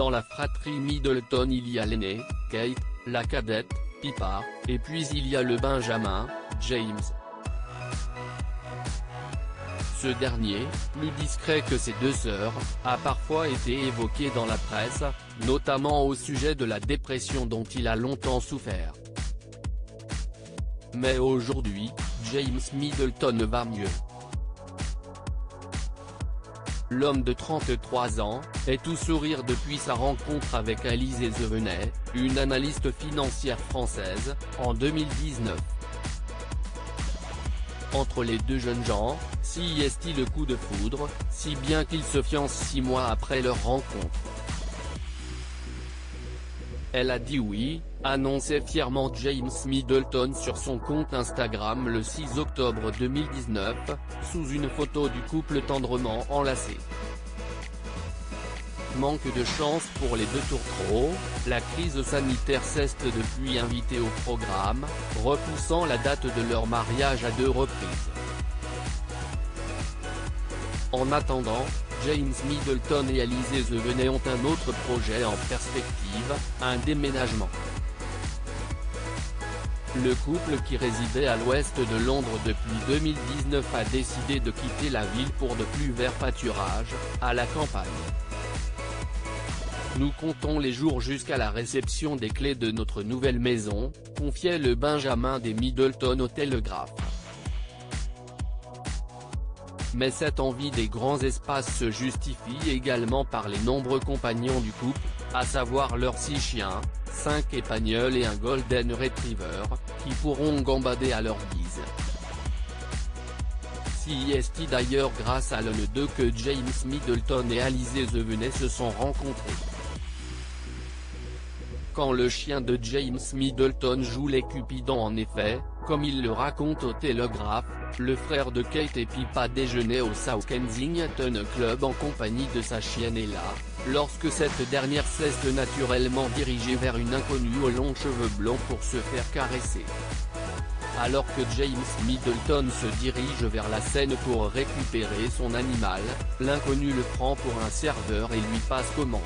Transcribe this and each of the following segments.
Dans la fratrie Middleton il y a l'aîné, Kate, la cadette, Pippa, et puis il y a le benjamin, James. Ce dernier, plus discret que ses deux sœurs, a parfois été évoqué dans la presse, notamment au sujet de la dépression dont il a longtemps souffert. Mais aujourd'hui, James Middleton va mieux. L'homme de 33 ans, est tout sourire depuis sa rencontre avec Alizée Zevenet, une analyste financière française, en 2019. Entre les deux jeunes gens, s'y est-il le coup de foudre, si bien qu'ils se fiancent 6 mois après leur rencontre. Elle a dit oui, annonçait fièrement James Middleton sur son compte Instagram le 6 octobre 2019, sous une photo du couple tendrement enlacé. Manque de chance pour les deux tourtereaux, la crise sanitaire s'est depuis invitée au programme, repoussant la date de leur mariage à 2 reprises. En attendant, James Middleton et Alizée Zevenet ont un autre projet en perspective, un déménagement. Le couple qui résidait à l'ouest de Londres depuis 2019 a décidé de quitter la ville pour de plus verts pâturages, à la campagne. Nous comptons les jours jusqu'à la réception des clés de notre nouvelle maison, confiait le benjamin des Middleton au Télégraphe. Mais cette envie des grands espaces se justifie également par les nombreux compagnons du couple, à savoir leurs 6 chiens, 5 épagnols et un golden retriever, qui pourront gambader à leur guise. Si est d'ailleurs grâce à l'un d'eux que James Middleton et Alizée Zevenet se sont rencontrés. Quand le chien de James Middleton joue les cupidons en effet, comme il le raconte au Télégraphe, le frère de Kate et Pippa déjeunait au South Kensington Club en compagnie de sa chienne Ella, lorsque cette dernière s'est naturellement dirigée vers une inconnue aux longs cheveux blonds pour se faire caresser. Alors que James Middleton se dirige vers la scène pour récupérer son animal, l'inconnu le prend pour un serveur et lui passe commande.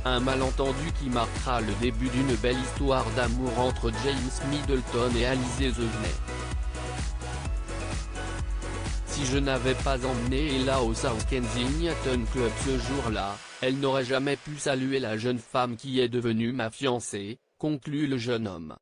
Un malentendu qui marquera le début d'une belle histoire d'amour entre James Middleton et Alizée Zevenet. Si je n'avais pas emmené Ella au South Kensington Club ce jour-là, elle n'aurait jamais pu saluer la jeune femme qui est devenue ma fiancée, conclut le jeune homme.